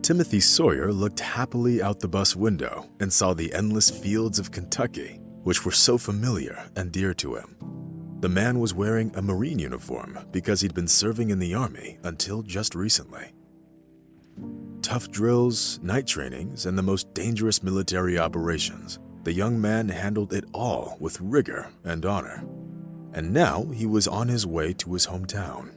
Timothy Sawyer looked happily out the bus window and saw the endless fields of Kentucky, which were so familiar and dear to him. The man was wearing a Marine uniform because he'd been serving in the Army until just recently. Tough drills, night trainings, and the most dangerous military operations, the young man handled it all with rigor and honor. And now he was on his way to his hometown.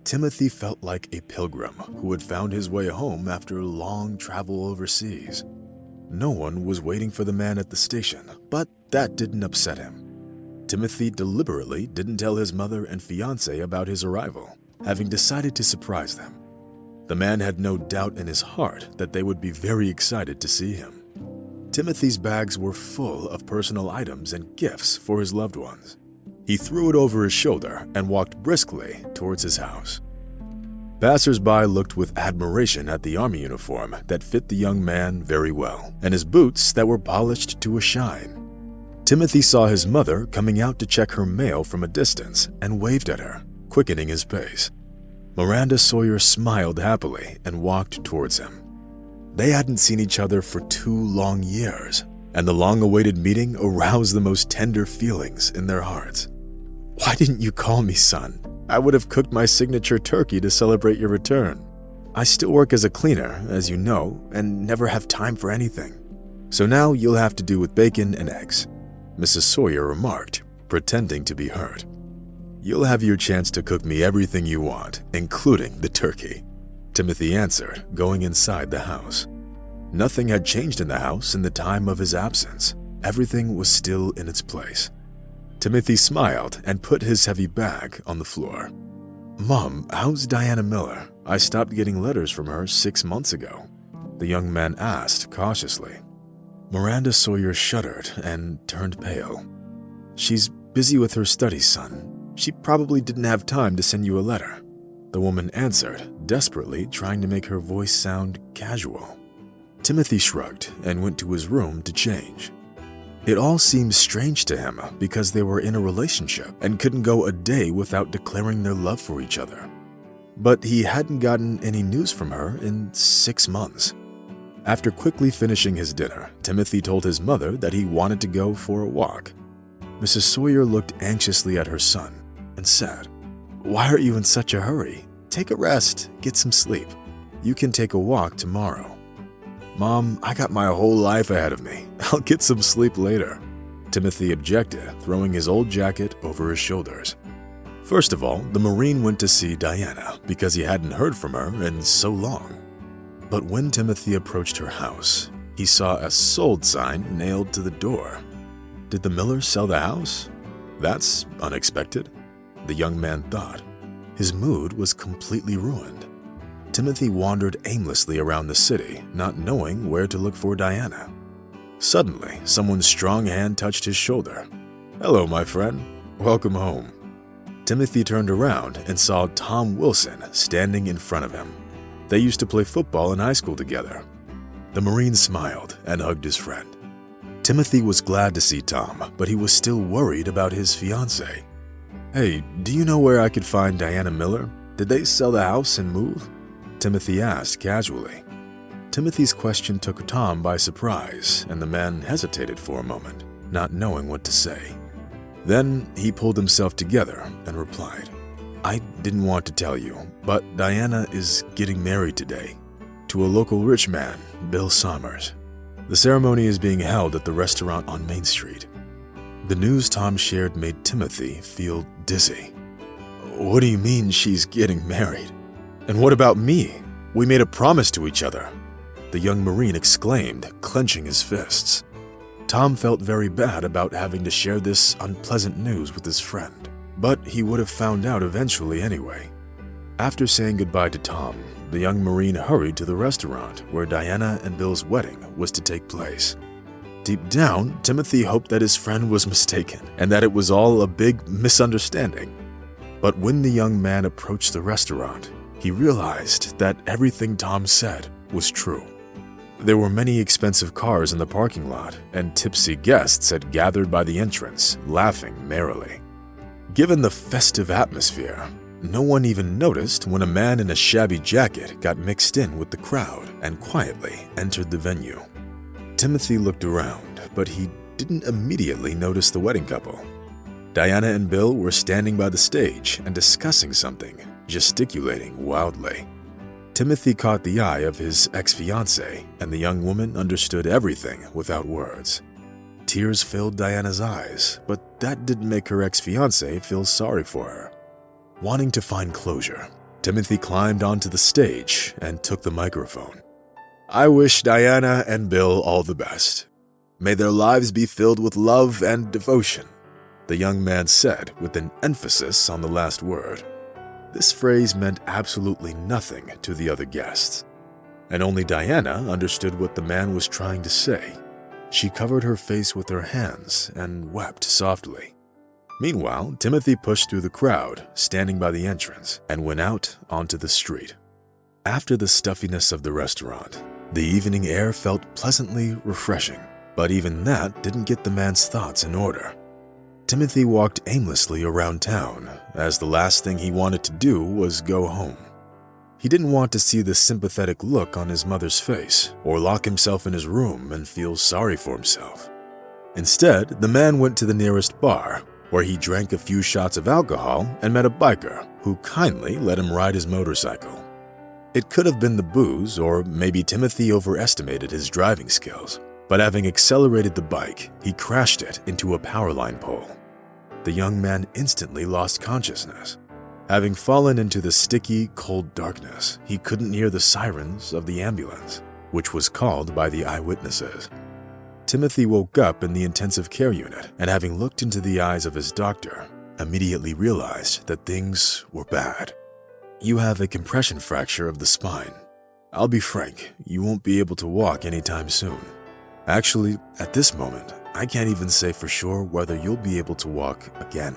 Timothy felt like a pilgrim who had found his way home after long travel overseas. No one was waiting for the man at the station, but that didn't upset him. Timothy deliberately didn't tell his mother and fiancé about his arrival, having decided to surprise them. The man had no doubt in his heart that they would be very excited to see him. Timothy's bags were full of personal items and gifts for his loved ones. He threw it over his shoulder and walked briskly towards his house. Passers-by looked with admiration at the Army uniform that fit the young man very well, and his boots that were polished to a shine. Timothy saw his mother coming out to check her mail from a distance and waved at her, quickening his pace. Miranda Sawyer smiled happily and walked towards him. They hadn't seen each other for 2 long years, and the long-awaited meeting aroused the most tender feelings in their hearts. "Why didn't you call me, son? I would have cooked my signature turkey to celebrate your return. I still work as a cleaner, as you know, and never have time for anything. So now you'll have to do with bacon and eggs," Mrs. Sawyer remarked, pretending to be hurt. "You'll have your chance to cook me everything you want, including the turkey," Timothy answered, going inside the house. Nothing had changed in the house in the time of his absence. Everything was still in its place. Timothy smiled and put his heavy bag on the floor. "Mom, how's Diana Miller? I stopped getting letters from her 6 months ago," the young man asked cautiously. Miranda Sawyer shuddered and turned pale. "She's busy with her studies, son. She probably didn't have time to send you a letter," the woman answered, desperately trying to make her voice sound casual. Timothy shrugged and went to his room to change. It all seemed strange to him because they were in a relationship and couldn't go a day without declaring their love for each other. But he hadn't gotten any news from her in 6 months. After quickly finishing his dinner, Timothy told his mother that he wanted to go for a walk. Mrs. Sawyer looked anxiously at her son and said, "Why are you in such a hurry? Take a rest, get some sleep. You can take a walk tomorrow." "Mom, I got my whole life ahead of me. I'll get some sleep later," Timothy objected, throwing his old jacket over his shoulders. First of all, the Marine went to see Diana because he hadn't heard from her in so long. But when Timothy approached her house, he saw a sold sign nailed to the door. Did the Miller sell the house? That's unexpected, the young man thought. His mood was completely ruined. Timothy wandered aimlessly around the city, not knowing where to look for Diana. Suddenly, someone's strong hand touched his shoulder. "Hello, my friend. Welcome home." Timothy turned around and saw Tom Wilson standing in front of him. They used to play football in high school together. The Marine smiled and hugged his friend. Timothy was glad to see Tom, but he was still worried about his fiancée. "Hey, do you know where I could find Diana Miller? Did they sell the house and move?" Timothy asked casually. Timothy's question took Tom by surprise, and the man hesitated for a moment, not knowing what to say. Then he pulled himself together and replied, "I didn't want to tell you, but Diana is getting married today to a local rich man, Bill Sommers. The ceremony is being held at the restaurant on Main Street." The news Tom shared made Timothy feel dizzy. "What do you mean she's getting married? And what about me? We made a promise to each other," the young Marine exclaimed, clenching his fists. Tom felt very bad about having to share this unpleasant news with his friend, but he would have found out eventually anyway. After saying goodbye to Tom, the young Marine hurried to the restaurant where Diana and Bill's wedding was to take place. Deep down, Timothy hoped that his friend was mistaken and that it was all a big misunderstanding. But when the young man approached the restaurant, he realized that everything Tom said was true. There were many expensive cars in the parking lot, and tipsy guests had gathered by the entrance, laughing merrily. Given the festive atmosphere, No one even noticed when a man in a shabby jacket got mixed in with the crowd and quietly entered the venue. Timothy looked around, but he didn't immediately notice the wedding couple. Diana and Bill were standing by the stage and discussing something, gesticulating wildly. Timothy caught the eye of his ex-fiance, and the young woman understood everything without words. Tears filled Diana's eyes, but that didn't make her ex-fiance feel sorry for her. Wanting to find closure, Timothy climbed onto the stage and took the microphone. "I wish Diana and Bill all the best. May their lives be filled with love and devotion," the young man said with an emphasis on the last word. This phrase meant absolutely nothing to the other guests, and only Diana understood what the man was trying to say. She covered her face with her hands and wept softly. Meanwhile, Timothy pushed through the crowd, standing by the entrance, and went out onto the street. After the stuffiness of the restaurant, the evening air felt pleasantly refreshing, but even that didn't get the man's thoughts in order. Timothy walked aimlessly around town, as the last thing he wanted to do was go home. He didn't want to see the sympathetic look on his mother's face, or lock himself in his room and feel sorry for himself. Instead, the man went to the nearest bar, where he drank a few shots of alcohol and met a biker who kindly let him ride his motorcycle. It could have been the booze, or maybe Timothy overestimated his driving skills, but having accelerated the bike, he crashed it into a power line pole. The young man instantly lost consciousness. Having fallen into the sticky, cold darkness, he couldn't hear the sirens of the ambulance, which was called by the eyewitnesses. Timothy woke up in the intensive care unit and, having looked into the eyes of his doctor, immediately realized that things were bad. "You have a compression fracture of the spine. I'll be frank, you won't be able to walk anytime soon. Actually, at this moment, I can't even say for sure whether you'll be able to walk again.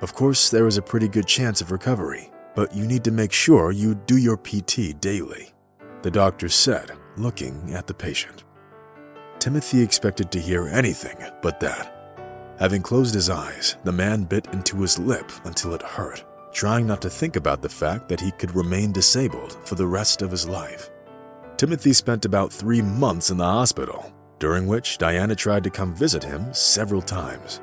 Of course, there is a pretty good chance of recovery, but you need to make sure you do your PT daily," the doctor said, looking at the patient. Timothy expected to hear anything but that. Having closed his eyes, the man bit into his lip until it hurt, trying not to think about the fact that he could remain disabled for the rest of his life. Timothy spent about 3 months in the hospital, during which Diana tried to come visit him several times.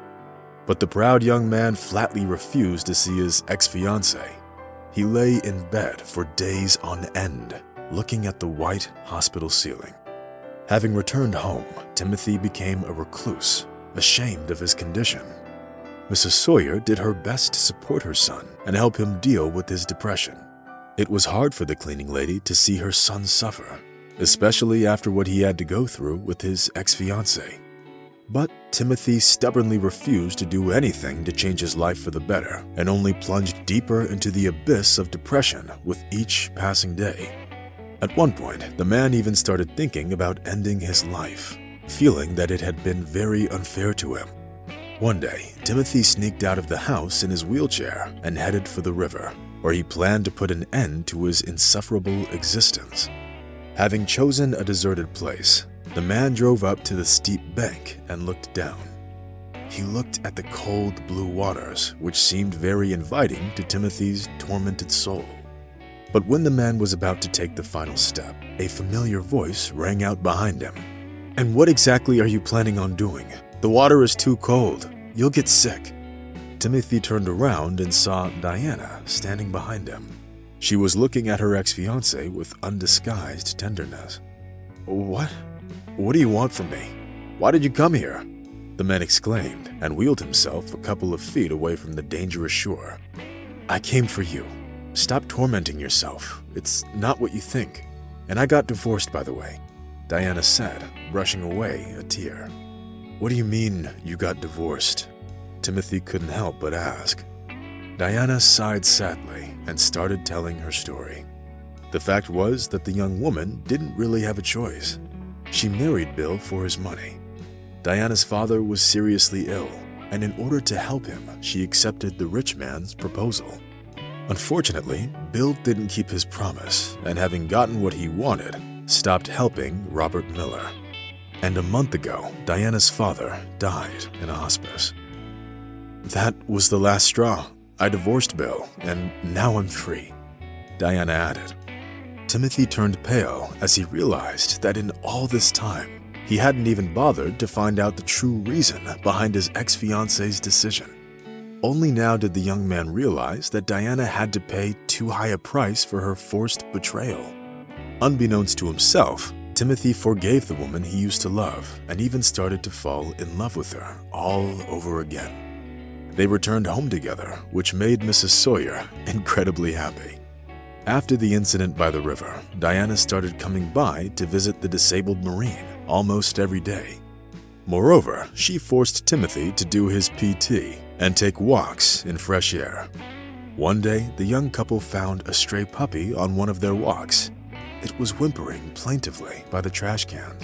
But the proud young man flatly refused to see his ex-fiance. He lay in bed for days on end, looking at the white hospital ceiling. Having returned home, Timothy became a recluse, ashamed of his condition. Mrs. Sawyer did her best to support her son and help him deal with his depression. It was hard for the cleaning lady to see her son suffer, especially after what he had to go through with his ex-fiance. But Timothy stubbornly refused to do anything to change his life for the better and only plunged deeper into the abyss of depression with each passing day. At one point, the man even started thinking about ending his life, feeling that it had been very unfair to him. One day, Timothy sneaked out of the house in his wheelchair and headed for the river, where he planned to put an end to his insufferable existence. Having chosen a deserted place, the man drove up to the steep bank and looked down. He looked at the cold blue waters, which seemed very inviting to Timothy's tormented soul. But when the man was about to take the final step, a familiar voice rang out behind him. "And what exactly are you planning on doing? The water is too cold. You'll get sick." Timothy turned around and saw Diana standing behind him. She was looking at her ex-fiance with undisguised tenderness. What do you want from me? Why did you come here?" the man exclaimed and wheeled himself a couple of feet away from the dangerous shore. "I came for you. Stop tormenting yourself. It's not what you think. And I got divorced, by the way," Diana said, brushing away a tear. "What do you mean you got divorced?" Timothy couldn't help but ask. Diana sighed sadly and started telling her story. The fact was that the young woman didn't really have a choice. She married Bill for his money. Diana's father was seriously ill, and in order to help him, she accepted the rich man's proposal. Unfortunately, Bill didn't keep his promise, and having gotten what he wanted, stopped helping Robert Miller. And a month ago, Diana's father died in a hospice. That was the last straw. I divorced Bill, and now I'm free," Diana added. Timothy turned pale as he realized that in all this time, he hadn't even bothered to find out the true reason behind his ex-fiance's decision. Only now did the young man realize that Diana had to pay too high a price for her forced betrayal. Unbeknownst to himself, Timothy forgave the woman he used to love and even started to fall in love with her all over again. They returned home together, which made Mrs. Sawyer incredibly happy. After the incident by the river, Diana started coming by to visit the disabled Marine almost every day. Moreover, she forced Timothy to do his PT and take walks in fresh air. One day, the young couple found a stray puppy on one of their walks. It was whimpering plaintively by the trash cans.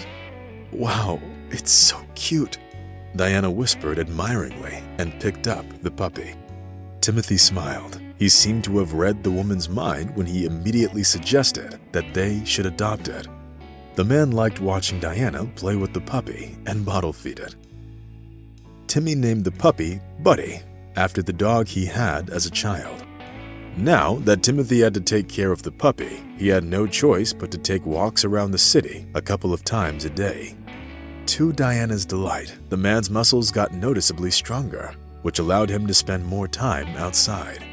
"Wow, it's so cute," Diana whispered admiringly and picked up the puppy. Timothy smiled. He seemed to have read the woman's mind when he immediately suggested that they should adopt it. The man liked watching Diana play with the puppy and bottle feed it. Timmy named the puppy Buddy, after the dog he had as a child. Now that Timothy had to take care of the puppy, he had no choice but to take walks around the city a couple of times a day. To Diana's delight, the man's muscles got noticeably stronger, which allowed him to spend more time outside.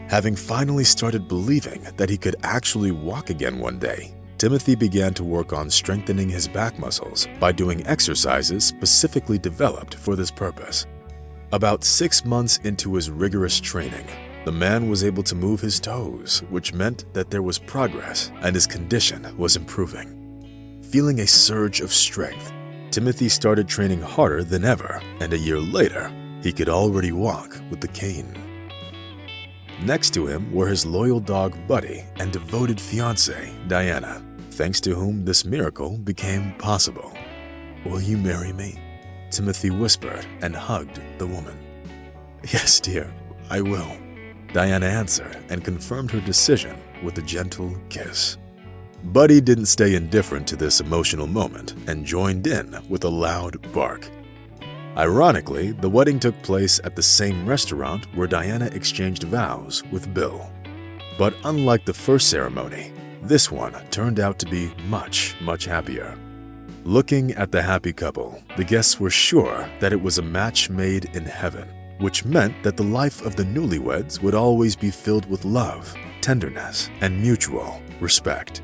Having finally started believing that he could actually walk again one day, Timothy began to work on strengthening his back muscles by doing exercises specifically developed for this purpose. About 6 months into his rigorous training, the man was able to move his toes, which meant that there was progress and his condition was improving. Feeling a surge of strength, Timothy started training harder than ever, and a year later, he could already walk with the cane. Next to him were his loyal dog Buddy and devoted fiancée Diana, thanks to whom this miracle became possible. "Will you marry me?" Timothy whispered and hugged the woman. "Yes, dear, I will," Diana answered and confirmed her decision with a gentle kiss. Buddy didn't stay indifferent to this emotional moment and joined in with a loud bark. Ironically, the wedding took place at the same restaurant where Diana exchanged vows with Bill. But unlike the first ceremony, this one turned out to be much, much happier. Looking at the happy couple, the guests were sure that it was a match made in heaven, which meant that the life of the newlyweds would always be filled with love, tenderness, and mutual respect.